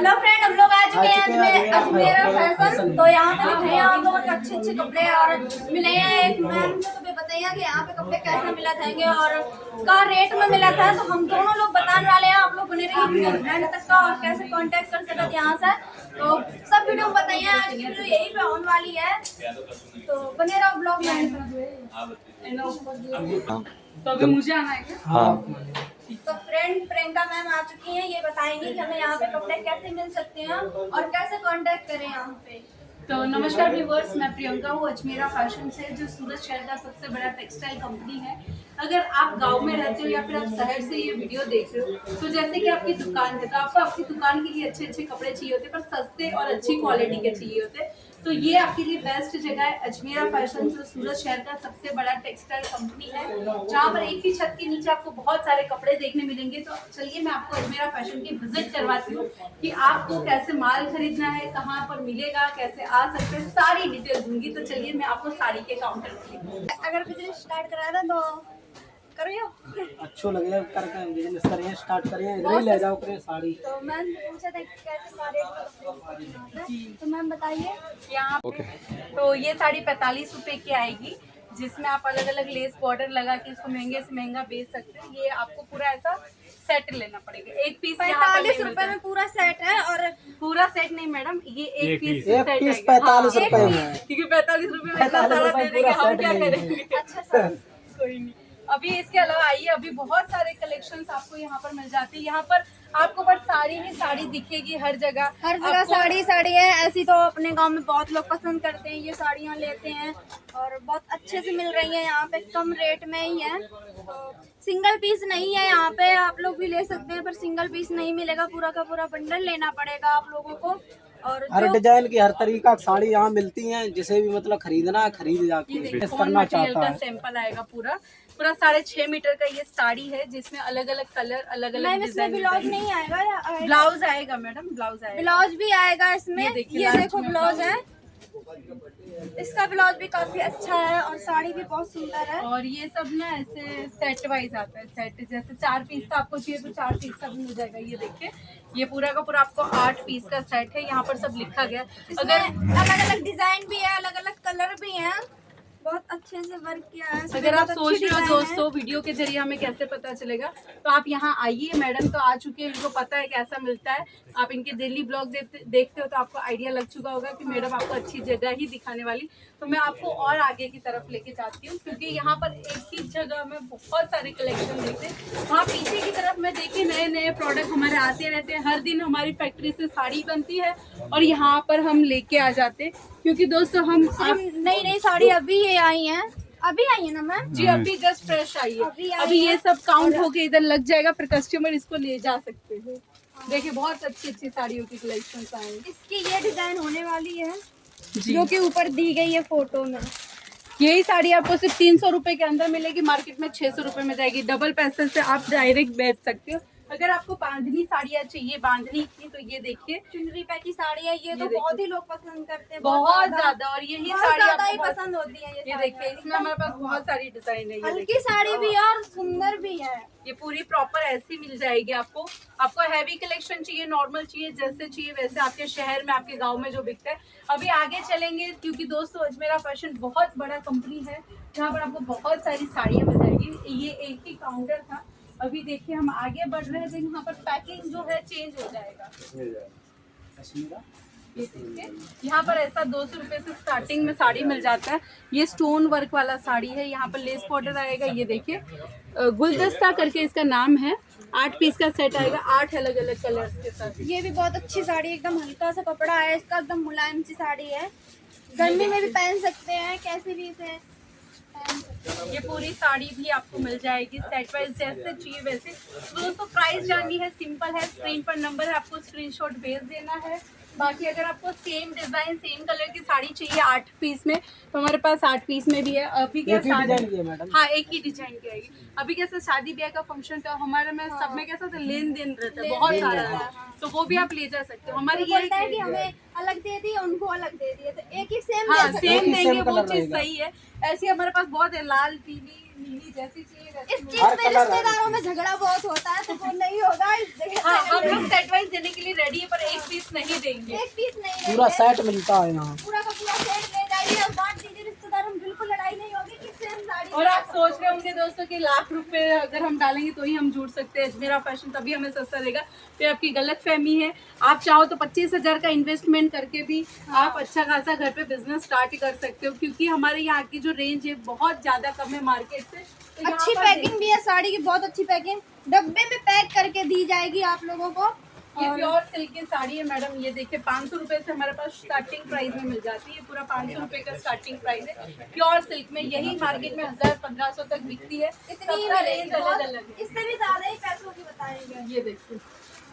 Hello friend, हम लोग आ चुके हैं अजमेरा फैशन। तो यहाँ पे दिख रहे हैं आप लोगों को अच्छे अच्छे कपड़े और मिले हैं। एक मैम से तुम्हें बताइए कि यहाँ पे कपड़े कैसे मिला थाएंगे और का रेट में मिला था। तो हम दोनों लोग बताने वाले हैं, आप लोग बने रहिए एंड तक का और कैसे कांटेक्ट कर सकते हैं यहाँ से। तो सब वीडियो बताइए, आज की वीडियो यही पे होने वाली है, तो बने रहो ब्लॉग में। तो अभी मुझे आना है क्या? हाँ, तो फ्रेंड प्रियंका मैम आ चुकी हैं, ये बताएंगी कि हमें यहाँ पे कपड़े कैसे मिल सकते हैं और कैसे कांटेक्ट करें यहाँ पे। तो नमस्कार व्यूअर्स, मैं प्रियंका हूँ अजमेरा फैशन से, जो सूरत शहर का सबसे बड़ा टेक्सटाइल कंपनी है। अगर आप गांव में रहते हो या फिर आप शहर से ये वीडियो देख रहे हो, तो जैसे कि आपकी दुकान है, तो आपको आपकी दुकान के लिए अच्छे अच्छे कपड़े चाहिए होते, पर सस्ते और अच्छी क्वालिटी के चाहिए होते, तो ये आपके लिए बेस्ट जगह है अजमेरा फैशन, जो सूरत शहर का सबसे बड़ा टेक्सटाइल कंपनी है, जहाँ पर एक ही छत के नीचे आपको बहुत सारे कपड़े देखने मिलेंगे। तो चलिए मैं आपको अजमेरा फैशन की विजिट करवाती हूँ कि आपको कैसे माल खरीदना है, कहाँ पर मिलेगा, कैसे आ सकते हैं, सारी डिटेल दूंगी। तो चलिए मैं आपको साड़ी के काउंटर पर, अगर बिजनेस स्टार्ट करा था तो करियो, अच्छो लगे करके बिजनेस करें, स्टार्ट करें, इधर ही ले जाओ करें साड़ी। तो मैम ने पूछा था कि कैसे रेट, तो मैम बताइए। यहाँ तो ये साड़ी 45 रुपए की आएगी, जिसमें आप अलग अलग लेस बॉर्डर लगा के इसको महंगे से महंगा बेच सकते हैं। ये आपको पूरा ऐसा सेट लेना पड़ेगा, एक पीस 45 रुपए में पूरा सेट है। और पूरा सेट नहीं मैडम, ये एक पीस एक पीस 45 रुपए में है। क्योंकि 45 रुपए में इतना सारा दे देंगे, हम क्या करेंगे। अच्छा सर, कोई नहीं। अभी इसके अलावा आइए, अभी बहुत सारे कलेक्शंस आपको यहाँ पर मिल जाते हैं। यहाँ पर आपको बस साड़ी ही साड़ी दिखेगी हर जगह साड़ी साड़ी है। ऐसी तो अपने गांव में बहुत लोग पसंद करते हैं, ये साड़ियाँ लेते हैं और बहुत अच्छे से मिल रही हैं यहाँ पे, कम रेट में ही है। तो सिंगल पीस नहीं है यहाँ पे, आप लोग भी ले सकते हैं, पर सिंगल पीस नहीं मिलेगा, पूरा का पूरा बंडल लेना पड़ेगा आप लोगों को। और हर डिजाइन की हर तरीका की साड़ी यहाँ मिलती हैं, जिसे भी मतलब खरीदना है खरीद जाके करना चाहता है। सैंपल आएगा पूरा पूरा 6.5 मीटर का ये साड़ी है, जिसमें अलग अलग कलर, अलग अलग डिजाइन। ब्लाउज नहीं आएगा या ब्लाउज आएगा मैडम, ब्लाउज आएगा, ब्लाउज भी आएगा इसमें। ये देखो में ब्लाउज है, इसका ब्लाउज भी काफी अच्छा है और साड़ी भी बहुत सुंदर है। और ये सब ना ऐसे सेट वाइज आता है, सेट जैसे 4 पीस का आपको चाहिए तो 4 पीस का भी मिल जाएगा। ये देखिए, ये पूरा का पूरा आपको 8 पीस का सेट है। यहाँ पर सब लिखा गया, अगर अलग अलग डिजाइन भी है, अलग अलग कलर भी है, बहुत अच्छे से वर्क किया है। अगर आप सोच रहे हो दोस्तों वीडियो के जरिए हमें कैसे पता चलेगा, तो आप यहाँ आइए। मैडम तो आ चुके हैं, इनको पता है कैसा मिलता है। आप इनके डेली ब्लॉग देखते हो तो आपको आइडिया लग चुका होगा कि मैडम आपको अच्छी जगह ही दिखाने वाली। तो मैं आपको और आगे की तरफ लेके जाती हूँ, क्योंकि यहाँ पर एक ही जगह में बहुत सारे कलेक्शन देखते हैं। वहाँ पीछे की तरफ में देखिए, नए नए प्रोडक्ट हमारे आते रहते हैं। हर दिन हमारी फैक्ट्री से साड़ी बनती है और यहाँ पर हम लेके आ जाते हैं, क्योंकि दोस्तों हम नई नई साड़ी अभी ये आई है, अभी आई है ना मैम जी, अभी जस्ट फ्रेश आई है। अभी ये सब काउंट होके इधर लग जाएगा, फिर कस्टमर इसको ले जा सकते हैं। देखिए बहुत अच्छी अच्छी साड़ियों की कलेक्शन आए। इसकी ये डिजाइन होने वाली है जो कि ऊपर दी गई है फोटो में। यही साड़ी आपको सिर्फ 300 रुपए के अंदर मिलेगी, मार्केट में 600 रुपए में जाएगी। डबल पैसे से आप डायरेक्ट बेच सकते हो। अगर आपको बांधनी साड़ियाँ चाहिए, बांधनी की, तो ये देखिए चुनरी पे की साड़ी है, ये तो बहुत ही लोग पसंद करते हैं, बहुत ज्यादा। और यही साड़ी ज्यादा ही पसंद होती है। ये देखिए, इसमें हमारे पास बहुत सारी डिजाइन है। हल्की साड़ी भी है और सुंदर भी है। ये पूरी प्रॉपर ऐसी मिल जाएगी आपको। आपको हैवी कलेक्शन चाहिए, नॉर्मल चाहिए, जैसे चाहिए वैसे, आपके शहर में, आपके गांव में जो बिकता है। अभी आगे चलेंगे, क्योंकि दोस्तों अजमेरा फैशन बहुत बड़ा कंपनी है, जहाँ पर आपको बहुत सारी साड़ियाँ मिल जाएगी। ये एक ही काउंटर था। अभी देखिए हम आगे बढ़ रहे हैं, यहाँ पर पैकिंग जो है चेंज हो जाएगा। ये देखिए, यहाँ पर ऐसा 200 रुपए से स्टार्टिंग में साड़ी मिल जाता है। ये स्टोन वर्क वाला साड़ी है, यहाँ पर लेस बॉर्डर आएगा। ये देखिए, गुलदस्ता करके इसका नाम है। 8 पीस का सेट आएगा, 8 अलग अलग कलर्स के साथ। ये भी बहुत अच्छी साड़ी, एकदम हल्का सा कपड़ा है इसका, एकदम मुलायम सी साड़ी है, गर्मी में भी पहन सकते हैं, कैसे भी इसे। ये पूरी साड़ी भी आपको मिल जाएगी सेट वाइज, जैसे चाहिए वैसे। तो दोस्तों प्राइस जाननी है, सिंपल है, स्क्रीन पर नंबर है, आपको स्क्रीनशॉट भेज देना है। बाकी अगर आपको सेम डिजाइन, सेम कलर की साड़ी चाहिए 8 पीस में, तो हमारे पास 8 पीस में भी है। अभी क्या हाँ, एक ही डिजाइन की आएगी। अभी कैसे शादी ब्याह का फंक्शन था हमारे में, सब में कैसा लेन देन रहता है बहुत सारा, तो वो भी आप ले जा सकते हो। हमारी ये है कि हमें अलग दे दी, उनको अलग दे दिए, तो एक ही सेम सेम देंगे, वो चीज सही है। ऐसी हमारे पास बहुत है, लाल, पीली, नीली, जैसी चाहिए। इस चीज में रिश्तेदारों में झगड़ा बहुत होता है, तो वो नहीं होगा। हाँ, हम लोग सेट वाइज देने के लिए रेडी है, पर एक पीस नहीं देंगे। एक पीस नहीं पूरा लेंगे। सेट मिलता है यहाँ। पूरा का पूरा सेट ले जाइए और बांट दीजिए रिश्तेदार, हम बिल्कुल लड़ाई नहीं होगी किससे हम साड़ी। और आप सोच रहे होंगे दोस्तों कि लाख रुपए अगर हम डालेंगे तो ही हम जुड़ सकते हैं अजमेरा फैशन, तभी हमें सस्ता देगा। फिर आपकी गलत फहमी है। आप चाहो तो 25,000 का इन्वेस्टमेंट करके भी आप अच्छा खासा घर पे बिजनेस स्टार्ट कर सकते हो, क्योंकि हमारे यहाँ की जो रेंज है बहुत ज्यादा कम है मार्केट से। तो यहाँ अच्छी पर पैकिंग भी है साड़ी की, बहुत अच्छी पैकिंग, डब्बे में पैक करके दी जाएगी आप लोगों को। ये प्योर सिल्क की साड़ी है मैडम, ये देखिए 500 रुपए से हमारे पास स्टार्टिंग प्राइस में मिल जाती है। पूरा 500 रुपए का स्टार्टिंग प्राइस है प्योर सिल्क में। यही मार्केट में 1000-1500 तक बिकती है। इतनी सबका रेंज अलग अलग है। इससे भी ज्यादा ही पैसों की बताएंगे। ये देखिए,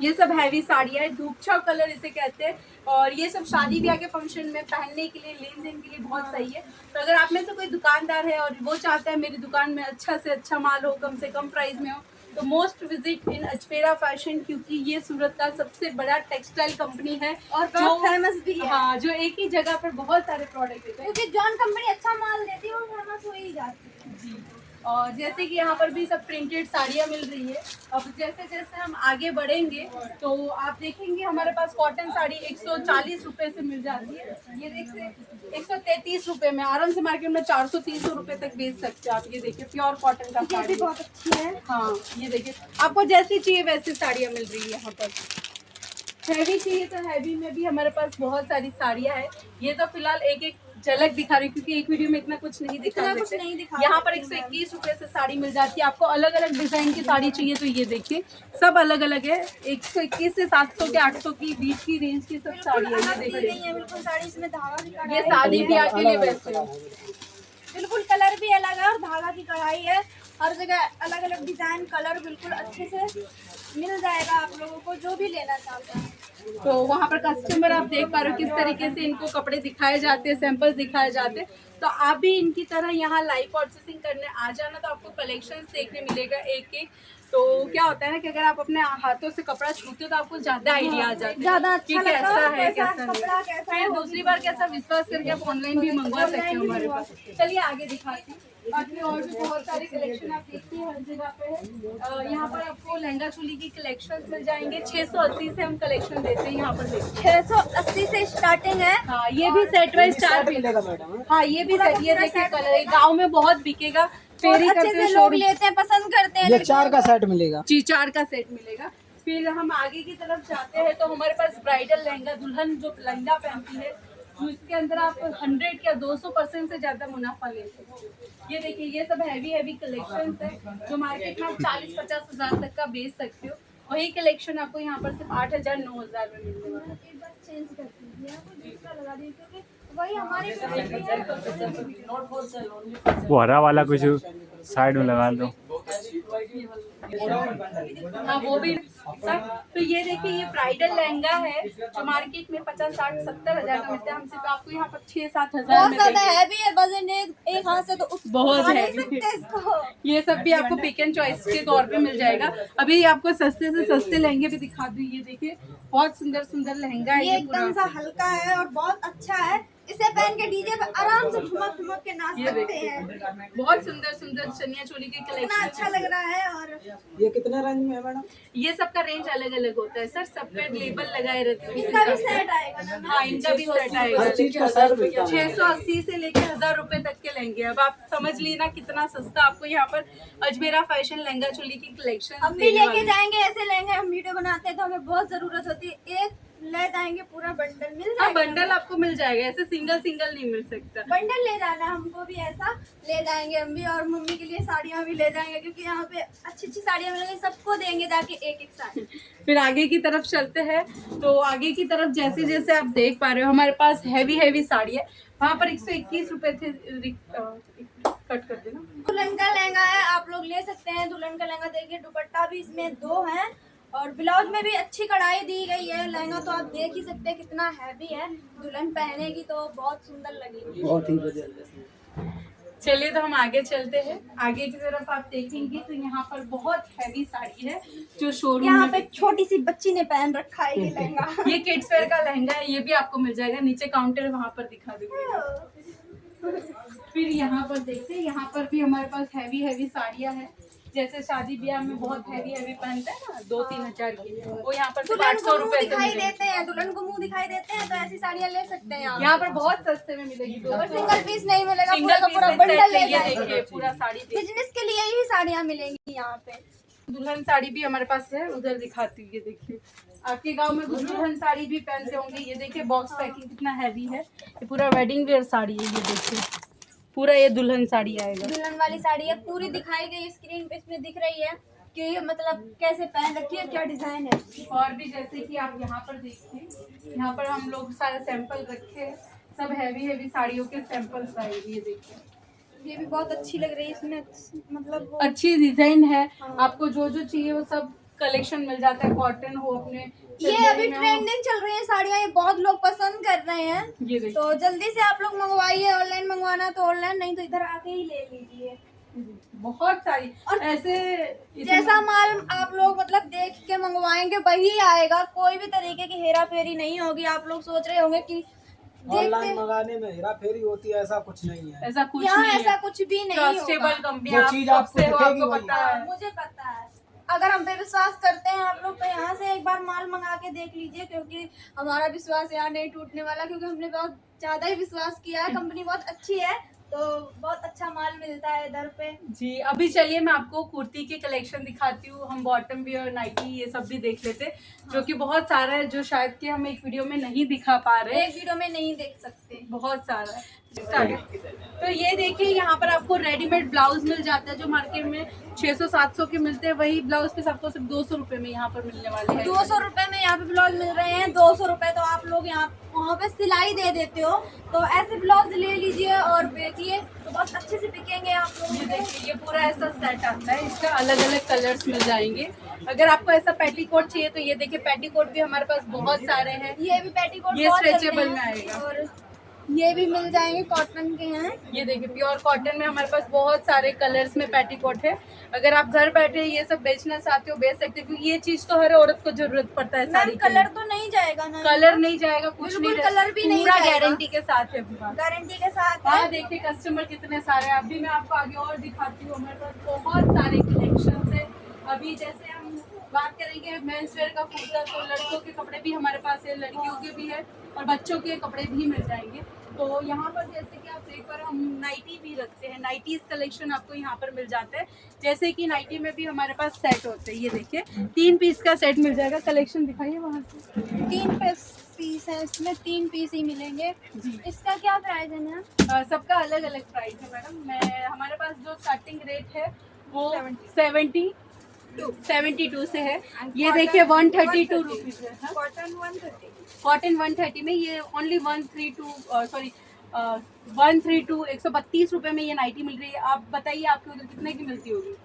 ये सब हैवी साड़ियाँ है, धूप छाव कलर इसे कहते हैं। और ये सब शादी ब्याह के फंक्शन में पहनने के लिए, लेन देन के लिए बहुत सही है। तो अगर आप में से कोई दुकानदार है और वो चाहता है मेरी दुकान में अच्छा से अच्छा माल हो, कम से कम प्राइस में हो, तो most visit in Ajmera fashion, क्योंकि ये सूरत का सबसे बड़ा टेक्सटाइल कंपनी है और बहुत फेमस भी है। हाँ, जो एक ही जगह पर बहुत सारे प्रोडक्ट देते हैं। क्योंकि जॉन कंपनी अच्छा माल देती है और फेमस हो ही जाती है। जी। और जैसे कि यहाँ पर भी सब प्रिंटेड साड़ियाँ मिल रही है। अब जैसे जैसे हम आगे बढ़ेंगे तो आप देखेंगे हमारे पास कॉटन साड़ी 140 रुपए से मिल जाती है। ये देखिए 133 रुपए में आराम से मार्केट में 400-300 रुपए तक बेच सकते हो आप। ये देखिए प्योर कॉटन का ये साड़ी भी बहुत अच्छी है। हाँ, ये देखिए आपको जैसी चाहिए वैसी साड़ियाँ मिल रही है यहाँ पर। हैवी चाहिए तो हैवी में भी हमारे पास बहुत सारी साड़ियाँ हैं। ये तो फिलहाल एक एक झलक दिखा रही हूँ, क्योंकि एक वीडियो में इतना कुछ नहीं दिखा इतना कुछ सकते। नहीं दिखा यहाँ पर सकते 121 रुपए से साड़ी मिल जाती है। आपको अलग अलग डिजाइन की साड़ी चाहिए तो ये देखिए सब अलग अलग है। 121 से 700 के 800 की बीच की रेंज की सब साड़ी है। ये अलग दी देखिए, गई है बिल्कुल साड़ी, इसमें धागा की कढ़ाई ये है। शादी ब्याह के लिए अलग बेस्ट है। बिल्कुल कलर भी अलग है और धागा की कढ़ाई है। हर जगह अलग अलग डिजाइन कलर बिल्कुल अच्छे से मिल जाएगा आप लोगों को जो भी लेना चाहते हैं। तो वहाँ पर कस्टमर आप देख पा रहे हो किस तरीके से इनको कपड़े दिखाए जाते हैं, सैंपल्स दिखाए जाते हैं। तो आप भी इनकी तरह यहाँ लाइव परचेसिंग करने आ जाना, तो आपको कलेक्शंस देखने मिलेगा एक एक। तो क्या होता है ना कि अगर आप अपने हाथों से कपड़ा छूते हो तो आपको ज्यादा आइडिया आ जाता है ज्यादा अच्छा कि लगता कैसा है, है कैसा कैसा कपड़ा, नहीं। कैसा फिर है, दूसरी बार कैसा विश्वास करके आप ऑनलाइन भी मंगवा सकते हो हमारे पास। चलिए आगे दिखाती हूँ। बाकी और भी बहुत सारे कलेक्शन आप देखिए हर जगह पे है। यहाँ पर आपको लहंगा चोली की कलेक्शन मिल जाएंगे। 680 से हम कलेक्शन देते हैं यहाँ पर देखिए। 680 से स्टार्टिंग है। हाँ, ये भी सेट वाइज सेट 4 मिलेगा मैडम। हाँ, ये भी सेट, ये देखिए कलर गाँव में बहुत बिकेगा। और फेरी अच्छे करते से हुए लोग शोरूम लेते हैं, पसंद करते हैं। ये 4 का सेट मिलेगा। जी 4 का सेट मिलेगा। फिर हम आगे की तरफ जाते हैं तो हमारे पास ब्राइडल लहंगा, दुल्हन जो लहंगा पहनती है, जिसके अंदर आप 100 या 200% से ज्यादा मुनाफा लेते हैं। ये देखिए ये सब हैवी कलेक्शन है जो मार्केट में आप 40-50 हजार तक का बेच सकते हो। वही कलेक्शन आपको यहाँ पर सिर्फ 8,000-9,000 में मिलने वाला है। एक बार चेंज कर दीजिए, आपको दूसरा लगा दीजिए क्योंकि वही हमारी क्वालिटी है। वो हरा वाला कुछ साइड में लगा दो। हाँ वो भी सर। तो ये देखिए ये ब्राइडल लहंगा है जो मार्केट में 50-60-70 हजार का मिलता है। हम सिर्फ आपको यहाँ पर 6-7 हजार बहुत में ज्यादा देंगे। हैवी है, वजन एक हाथ से तो बहुत उठा नहीं heavy सकते इसको। ये सब भी आपको पिक एंड चॉइस के तौर पे मिल जाएगा। अभी आपको सस्ते से सस्ते लहंगे भी दिखा दूँ। ये देखिए बहुत सुंदर सुंदर लहंगा है। ये एकदम सा हल्का है और बहुत अच्छा है। इसे पहन के डीजे पे आराम से ठुमक ठुमक के नाच ये सकते हैं। बहुत सुंदर सुंदर चनिया चोली के इतना कलेक्शन। अच्छा लग रहा है। और ये कितने रेंज में है मैडम? ये सब का रेंज अलग अलग होता है सर, सब पे लेबल लगाए रहते हैं। इसका भी सेट आएगा ना? हाँ, इनका भी सेट आएगा। हर चीज का सेट मिलता है। 680 से लेके 1000 रुपए तक के लहंगे। अब आप समझ लीजिए ना कितना सस्ता आपको यहाँ पर अजमेरा फैशन लहंगा चोली की कलेक्शन हम भी लेके जाएंगे ऐसे लहंगे। हम वीडियो बनाते हैं तो हमें बहुत जरूरत होती है। एक ले जाएंगे पूरा बंडल मिल हाँ, जाएगा। बंडल आपको मिल जाएगा, ऐसे सिंगल सिंगल नहीं मिल सकता। बंडल ले जाना, हमको भी ऐसा ले जाएंगे हम भी। और मम्मी के लिए साड़ियाँ भी ले जाएंगे क्योंकि यहाँ पे अच्छी अच्छी साड़ियाँ मिलेंगी। सबको देंगे जाके एक एक साड़ी। फिर आगे की तरफ चलते हैं तो आगे की तरफ जैसे जैसे आप देख पा रहे हो हमारे पास हैवी साड़ी है। वहाँ पर 121 रुपए थे। कट कर देना। दुल्हन का लहंगा है, आप लोग ले सकते हैं। दुल्हन का लहंगा देखिए, दुपट्टा भी इसमें 2 है और ब्लाउज में भी अच्छी कढ़ाई दी गई है। लहंगा तो आप देख ही सकते हैं कितना हैवी है। दुल्हन पहनेगी तो बहुत सुंदर लगेगी। बहुत ही बढ़िया। चलिए तो हम आगे चलते हैं। आगे की तरफ आप देखेंगे तो यहाँ पर बहुत हैवी साड़ी है जो शोरूम यहाँ में पे छोटी सी बच्ची ने पहन रखा है ये लहंगा। ये किड्स वेयर का लहंगा है। ये भी आपको मिल जाएगा। नीचे काउंटर वहाँ पर दिखा दूंगी। फिर यहाँ पर देखते हैं, यहाँ पर भी हमारे पास हैवी साड़ियाँ हैं। जैसे शादी ब्याह में बहुत हैवी हैवी पहनते हैं ना 2-3 हजार की, वो यहाँ पर सिर्फ दुल्हन 800 को मुंह रुपए से दिखाई मिलेगी। देते हैं, दुल्हन को मुंह दिखाई देते हैं, तो ऐसी साड़ियाँ ले सकते हैं आप। यहाँ पर बहुत सस्ते में मिलेगी। और सिंगल पीस नहीं मिलेगा, पूरा सिंगल का पूरा पीस बंडल ले ये जाएंगे। देखिए पूरा साड़ी देखिए। बिजनेस के लिए ही साड़ियाँ मिलेंगी यहाँ पे। दुल्हन साड़ी भी हमारे पास है, उधर दिखाती हूँ। ये देखिए आपके गांव में कुछ दुल्हन साड़ी भी पहनते होंगे। ये देखिए बॉक्स पैकिंग कितना हैवी है, ये पूरा वेडिंग वेयर साड़ी है। ये देखिए पूरा ये दुल्हन साड़ी आएगा। दुल्हन वाली साड़ी है, पूरी दिखाई गई स्क्रीन पे, इसमें दिख रही है कि ये मतलब कैसे पहन रखी है, क्या डिजाइन है। और भी जैसे कि आप यहाँ पर देखिए, यहाँ पर हम लोग सारे सैंपल रखे हैं, सब हैवी हैवी साड़ियों के सैंपल्स आएंगे। ये देखिए ये भी बहुत अच्छी लग रही है, इसमें मतलब वो अच्छी डिजाइन है। आपको जो जो चाहिए वो सब कलेक्शन मिल जाता है, कॉटन हो अपने ये अभी ट्रेंडिंग चल रही है साड़ियाँ, ये बहुत लोग पसंद कर रहे हैं। ये देखिए तो जल्दी से आप लोग मंगवाइए, ऑनलाइन मंगवाना तो ऑनलाइन, नहीं तो इधर आके ही ले लीजिए। बहुत सारी और ऐसे जैसा माल आप लोग मतलब देख के मंगवाएंगे वही आएगा, कोई भी तरीके की हेरा फेरी नहीं होगी। आप लोग सोच रहे होंगे कि ऑनलाइन मंगाने में हेरा फेरी होती है, ऐसा कुछ नहीं है। ऐसा कुछ यहाँ नहीं ऐसा है। कुछ भी नहीं ट्रस्टेबल होगा। कंपनी जो आप चीज कब आपको से हो दिखेगी आपको वही पता है। मुझे पता है। अगर हम पे विश्वास करते हैं आप लोग तो यहाँ से एक बार माल मंगा के देख लीजिए, क्योंकि हमारा विश्वास यहाँ नहीं टूटने वाला, क्योंकि हमने बहुत ज्यादा ही विश्वास किया है। कंपनी बहुत अच्छी है, तो बहुत अच्छा माल मिलता है इधर पे। जी अभी चलिए मैं आपको कुर्ती के कलेक्शन दिखाती हूँ। हम बॉटम वियर, नाइटी ये सब भी देख लेते, जो कि बहुत सारा है, जो शायद कि हम एक वीडियो में नहीं दिखा पा रहे। एक वीडियो में नहीं देख सकते, बहुत सारा है। तो ये देखिए यहाँ पर आपको रेडीमेड ब्लाउज मिल जाता है, जो मार्केट में 600-700 के मिलते हैं, वही ब्लाउज पे आपको सिर्फ 200 रुपए में यहाँ पर मिलने वाले हैं। 200 रुपए में यहाँ पे ब्लाउज मिल रहे हैं। 200 रुपए तो आप लोग यहाँ वहाँ पे सिलाई दे देते हो, तो ऐसे ब्लाउज ले लीजिए और बेचिए, तो बहुत अच्छे से बिकेंगे आप लोग। ये देखिए ये पूरा ऐसा सेट आता है, इसका अलग अलग कलर्स मिल जाएंगे। अगर आपको ऐसा पेटीकोट चाहिए तो ये देखिए पेटीकोट भी हमारे पास बहुत सारे हैं। ये भी पेटीकोट ये बहुत चलते स्ट्रेचेबल हैं। में आएगा। और ये भी मिल जाएंगे, कॉटन के हैं। ये देखिए प्योर कॉटन में हमारे पास बहुत सारे कलर्स में पेटीकोट है। अगर आप घर बैठे ये सब बेचना चाहते हो बेच सकते हो, क्योंकि ये चीज तो हर औरत को जरूरत पड़ता है साड़ी मैम कलर तो नहीं जाएगा ना? कलर नहीं जाएगा, कुछ बिल्कुल नहीं, कलर भी नहीं पूरा जाएगा। गारंटी के साथ है। गारंटी के साथ है। हाँ देखिए कस्टमर कितने सारे हैं। अभी मैं आपको आगे और दिखाती हूँ, हमारे पास बहुत सारे कलेक्शन है। अभी जैसे हम बात करेंगे मेंस वेयर का कुर्ता, तो लड़कों के कपड़े भी हमारे पास है, लड़कियों के भी है और बच्चों के कपड़े भी मिल जाएंगे। तो यहाँ पर जैसे कि आप देख पर हम नाइटी भी रखते हैं, नाइटीज कलेक्शन आपको यहाँ पर मिल जाता है। जैसे कि नाइटी में भी हमारे पास सेट होते हैं। ये देखिए 3 पीस का सेट मिल जाएगा। कलेक्शन दिखाइए वहाँ से। 3 पीस है, इसमें 3 पीस ही मिलेंगे जी। इसका क्या प्राइस है मैम? सबका अलग अलग प्राइस है मैडम। मैं हमारे पास जो स्टार्टिंग रेट है वो 72 से है। ये देखिए 132 रुपीज़ है। हाँ? कॉटन 130। कॉटन 130 में ये ओनली 132 132 रुपए में ये नाइटी मिल रही है। आप बताइए आपके उधर कितने की मिलती होगी?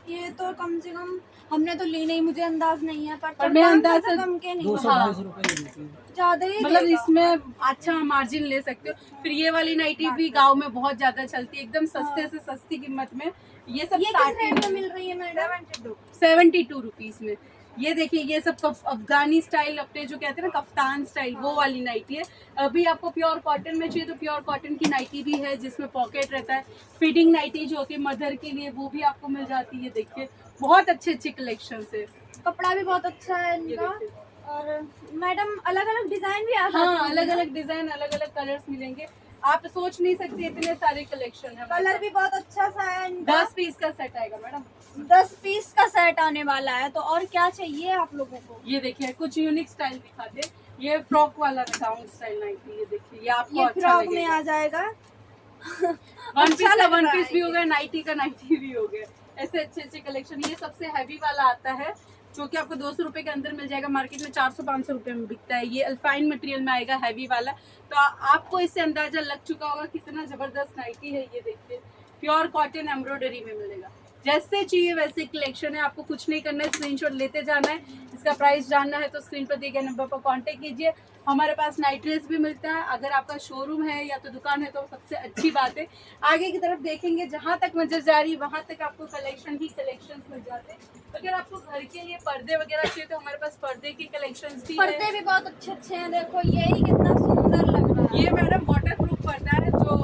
ये तो कम से कम हमने तो ली नहीं, मुझे अंदाज नहीं है, पर मैं 500 अंदाज से से कम के नहीं, 200-250 रुपए की मिलती है। ज्यादा ही मतलब देगा। इसमें अच्छा मार्जिन ले सकते हो। फिर ये वाली नाइटी भी गांव में बहुत ज्यादा चलती है, एकदम सस्ते से सस्ती कीमत में। ये सब ये किस रेट में मिल रही है मैडम? 72 रुपीज में। ये देखिए ये सब अफगानी स्टाइल, अपने जो कहते हैं ना कफ्तान स्टाइल, वो वाली नाइटी है। अभी आपको प्योर कॉटन में चाहिए तो प्योर कॉटन की नाइटी भी है, जिसमें पॉकेट रहता है। फिटिंग नाइटी जो होती है मदर के लिए, वो भी आपको मिल जाती है। देखिए बहुत अच्छे अच्छे कलेक्शन है। कपड़ा भी बहुत अच्छा है ये इनका। देखिए। और मैडम अलग अलग डिजाइन भी आ जाते हाँ हैं। अलग अलग डिजाइन, अलग अलग कलर्स मिलेंगे। आप सोच नहीं सकते इतने सारे कलेक्शन है। कलर भी बहुत अच्छा सा है इनका। 10 पीस का सेट आएगा मैडम। 10 पीस का सेट आने वाला है, तो और क्या चाहिए आप लोगों को? ये देखिए कुछ यूनिक स्टाइल दिखाते। ये फ्रॉक वाला गाउन स्टाइल नाइटी, ये देखिए ये आपको ये अच्छा फ्रॉक में लगेगा। आ जाएगा। वन पीस अच्छा का लग वन रहा पीस है भी ये। हो गया, नाइटी का नाइटी भी हो गया। ऐसे अच्छे अच्छे कलेक्शन। ये सबसे हैवी वाला आता है, जो कि आपको 200 रुपए के अंदर मिल जाएगा। मार्केट में 400-500 रुपए में बिकता है। ये अल्पाइन मटेरियल में आएगा, हैवी वाला। तो आपको इससे अंदाजा लग चुका होगा कितना जबरदस्त नाइटी है। ये देखिए प्योर कॉटन एम्ब्रॉयडरी में मिलेगा। जैसे चाहिए वैसे कलेक्शन है। आपको कुछ नहीं करना है, स्क्रीनशॉट लेते जाना है। इसका प्राइस जानना है तो स्क्रीन पर दिए गए नंबर पर कांटेक्ट कीजिए। हमारे पास नाइट ड्रेस भी मिलता है। अगर आपका शोरूम है या तो दुकान है तो सबसे अच्छी बात है। आगे की तरफ देखेंगे, जहाँ तक नजर जा रही वहाँ तक आपको कलेक्शन ही कलेक्शन मिल जाते हैं। अगर आपको घर के लिए पर्दे वगैरह चाहिए तो हमारे पास पर्दे की कलेक्शन भी है। पर्दे भी बहुत अच्छे अच्छे हैं। देखो यही कितना सुंदर लग रहा है। ये मैडम वाटर प्रूफ पर्दा है, जो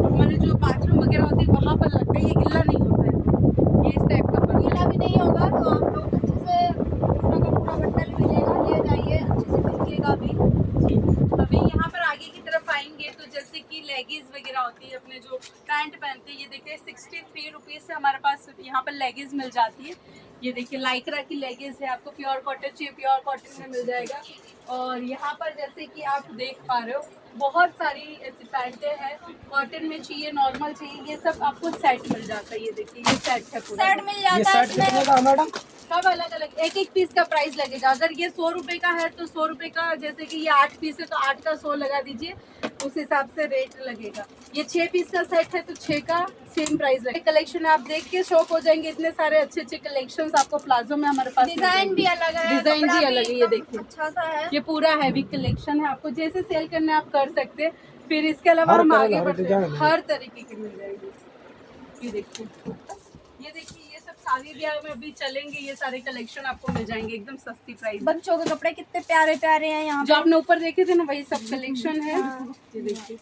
हमारे जो बाथरूम वगैरह होती है वहाँ पर लगता है। ये गिल्ला नहीं होता है, ये इस टाइप का पर्दा अभी यहाँ पर आगे की तरफ आएंगे तो जैसे कि लेगीज वगैरह होती है, अपने जो पैंट पहनते हैं, ये देखिए 63 रुपीज़ से हमारे पास यहाँ पर लेगीज मिल जाती है। ये देखिए लाइक्रा की लेगीज है, आपको प्योर कॉटन चाहिए प्योर कॉटन में मिल जाएगा। और यहाँ पर जैसे कि आप देख पा रहे हो बहुत सारी ऐसी पैंटें हैं, कॉटन में चाहिए नॉर्मल चाहिए, ये सब आपको सेट मिल जाता है। ये देखिए ये सेट है पूरा। सेट मिल ये जाता है सेट कितने का है मैडम? सब अलग अलग एक एक पीस का प्राइस लगेगा। अगर ये 100 रुपए का है तो 100 रुपए का, जैसे कि ये 8 पीस है तो 8 का 100 लगा दीजिए, उस हिसाब से रेट लगेगा। ये 6 पीस का सेट है तो 6 का सेम प्राइस लगेगा। कलेक्शन आप देख के शॉक हो जाएंगे, इतने सारे अच्छे अच्छे कलेक्शंस आपको प्लाजो में हमारे पास डिजाइन भी अलग है, डिजाइन कपड़ा भी अलग है। ये एकदम देखिए अच्छा सा है। ये पूरा हैवी कलेक्शन है, आपको जैसे सेल करना है आप कर सकते हैं। फिर इसके अलावा हम आगे बढ़ते हैं, हर तरीके की मिल जाएगी। ये देखिए ये सब शादी ब्याह में अभी चलेंगे, ये सारे कलेक्शन आपको मिल जाएंगे एकदम सस्ती प्राइस। बच्चों के कपड़े कितने प्यारे प्यारे हैं यहाँ जो पे। आपने ऊपर देखे थे ना वही सब कलेक्शन है। ये देखिए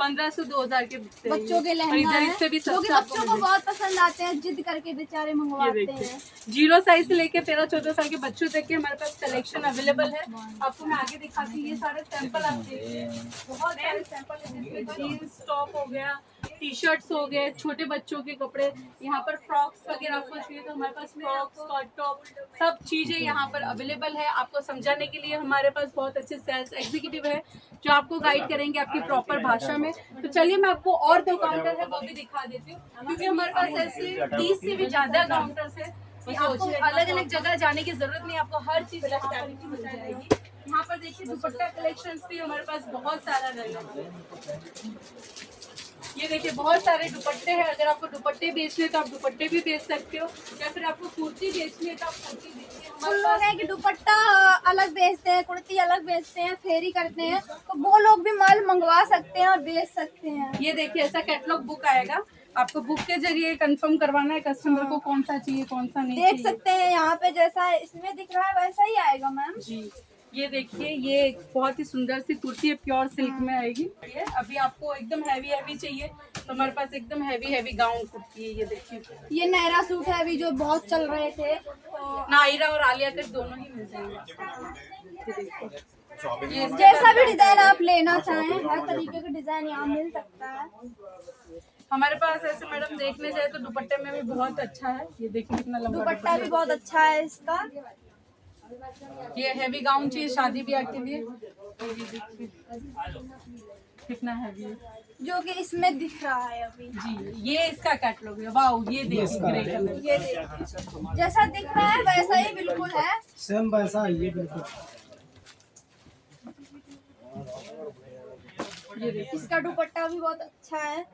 1500 2000 के बिकते हैं बच्चों के और लहंगा इधर है, इससे भी जो कि सस्ता आपको बच्चों को बहुत पसंद आते हैं, जिद करके बेचारे मंगवाते हैं। 0 साइज से लेके 13-14 साल के बच्चों तक के हमारे पास कलेक्शन अवेलेबल है। आपको मैं आगे दिखाती हूँ, ये सारे सैंपल आप देखिए, बहुत सारे सैंपल है जिसमें जीन्स टॉप हो गया, टी शर्ट्स हो गए, छोटे बच्चों के कपड़े, यहाँ पर फ्रॉक्स वगैरह आपको चाहिए तो हमारे पास फ्रॉक्स स्कर्ट टॉप सब चीज़ें यहाँ पर अवेलेबल है। आपको समझाने के लिए हमारे पास बहुत अच्छे सेल्स एग्जीक्यूटिव है जो आपको गाइड करेंगे आपकी प्रॉपर भाषा में। तो चलिए मैं आपको और 2 काउंटर है वो भी दिखा देती हूँ, क्योंकि हमारे पास ऐसे 30 से भी ज़्यादा काउंटर्स है कि आपको अलग अलग जगह जाने की जरूरत नहीं, आपको हर चीज़ यहाँ पर मिल जाएगी। यहाँ पर देखिए दुपट्टा कलेक्शन भी हमारे पास बहुत सारा रहेगा। ये देखिए बहुत सारे दुपट्टे हैं, अगर आपको दुपट्टे बेचने तो आप दुपट्टे भी बेच सकते हो, या फिर आपको कुर्ती बेचनी है तो आप कुर्ती बेचिए। उन हमारे लोग पास हैं कि दुपट्टा अलग बेचते हैं, कुर्ती अलग बेचते हैं, फेरी करते हैं, तो वो लोग भी माल मंगवा सकते हैं और बेच सकते हैं। ये देखिए ऐसा कैटलॉग बुक आएगा, आपको बुक के जरिए कंफर्म करवाना है कस्टमर को कौन सा चाहिए कौन सा नहीं देख चाहिए। सकते हैं यहाँ पे जैसा इसमें दिख रहा है वैसा ही आएगा मैम। जी ये देखिए ये बहुत ही सुंदर सी कुर्ती है, प्योर सिल्क में आएगी। ये अभी आपको एकदम हैवी चाहिए तो हमारे पास एकदम हैवी गाउन कुर्ती है। ये देखिए ये नायरा सूट है अभी जो बहुत चल रहे थे, तो नायरा और आलिया कट दोनों ही मिल जाएंगे। ये देखो ये जैसा भी डिजाइन आप लेना चाहें हर तरीके का डिजाइन यहाँ मिल सकता है। हमारे पास ऐसे मैडम देखने जाए तो दुपट्टे में भी बहुत अच्छा है। ये देखिए कितना लंबा दुपट्टा भी बहुत अच्छा है इसका। ये हैवी गाउन चाहिए शादी ब्याह के लिए, ये देखिए कितना हैवी है जो कि इसमें दिख रहा है अभी। जी। ये इसका कैटलॉग है, वाओ ये देखिए ग्रे कलर। ये देखिए जैसा दिख रहा है वैसा ही बिल्कुल है, सेम वैसा ही है बिल्कुल। ये देखिए इसका दुपट्टा भी बहुत अच्छा है।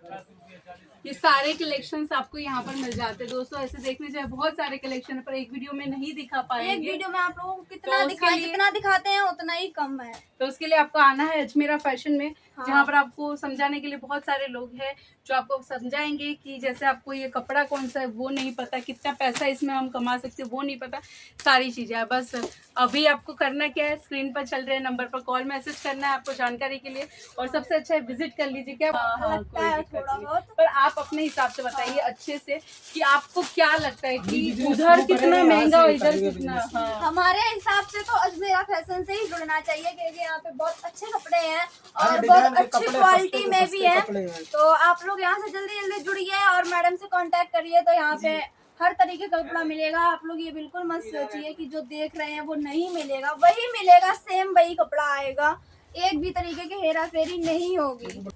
ये सारे कलेक्शंस आपको यहाँ पर मिल जाते हैं दोस्तों। ऐसे देखने जाए बहुत सारे कलेक्शन है पर एक वीडियो में नहीं दिखा एक पाएंगे, वीडियो में आप लोगों को तो कितना उसके दिखाएं, लिए- जितना दिखाते हैं उतना ही कम है। तो उसके लिए आपको आना है अजमेरा फैशन में, हाँ। जहाँ पर आपको समझाने के लिए बहुत सारे लोग हैं जो आपको समझाएंगे कि जैसे आपको ये कपड़ा कौन सा है वो नहीं पता, कितना पैसा इसमें हम कमा सकते हैं वो नहीं पता, सारी चीज़ें है। बस अभी आपको करना क्या है, स्क्रीन पर चल रहे नंबर पर कॉल मैसेज करना है आपको जानकारी के लिए, और सबसे अच्छा है विजिट कर लीजिए। क्या लगता है थोड़ा बहुत, पर आप अपने हिसाब से बताइए अच्छे से कि आपको क्या लगता है कि उधर कितना महंगा और इधर कितना। हाँ हमारे हिसाब से तो अजमेरा फैशन से ही जुड़ना चाहिए, क्योंकि यहाँ पे बहुत अच्छे कपड़े हैं हर और डिजाइन बहुत के अच्छी कपड़े क्वालिटी सस्ते में से भी सस्ते है। कपड़े हैं। तो आप लोग यहाँ से जल्दी जल्दी जुड़िए और मैडम से कांटेक्ट करिए, तो यहाँ पे हर तरीके का कपड़ा मिलेगा। आप लोग ये बिल्कुल मत सोचिए कि जो देख रहे हैं वो नहीं मिलेगा, वही मिलेगा, सेम वही कपड़ा आएगा, एक भी तरीके की हेरा फेरी नहीं होगी।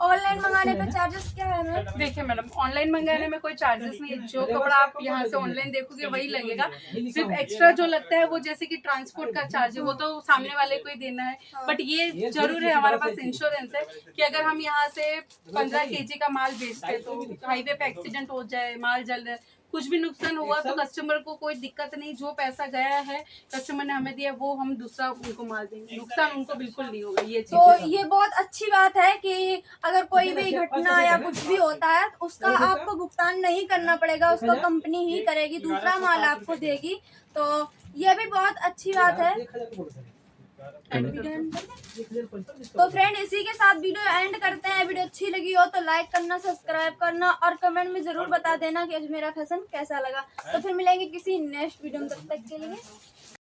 ऑनलाइन मंगाने पे चार्जेस क्या है मैम? देखिए मैडम ऑनलाइन मंगाने में कोई चार्जेस नहीं है, जो कपड़ा आप यहाँ से ऑनलाइन देखोगे वही लगेगा। सिर्फ एक्स्ट्रा जो लगता है वो जैसे कि ट्रांसपोर्ट का चार्ज है वो तो सामने वाले को ही देना है। बट ये जरूर है हमारे पास इंश्योरेंस है कि अगर हम यहाँ से 15 kg का माल बेचते हैं तो हाईवे पे एक्सीडेंट हो जाए, माल जल जाए, कुछ भी नुकसान हुआ तो कस्टमर को कोई दिक्कत नहीं, जो पैसा गया है कस्टमर ने हमें दिया वो हम दूसरा उनको माल देंगे, नुकसान उनको बिल्कुल नहीं होगा। ये चीज तो ये बहुत अच्छी बात है कि अगर कोई भी घटना या कुछ भी होता है तो उसका आपको भुगतान नहीं करना पड़ेगा, उसको कंपनी ही करेगी, दूसरा माल आपको देगी। तो ये भी बहुत अच्छी बात है। तो फ्रेंड इसी के साथ वीडियो एंड करते हैं। वीडियो अच्छी लगी हो तो लाइक करना, सब्सक्राइब करना और कमेंट में जरूर बता देना कि अजमेरा फैशन कैसा लगा। तो फिर मिलेंगे किसी नेक्स्ट वीडियो में, तब तक के लिए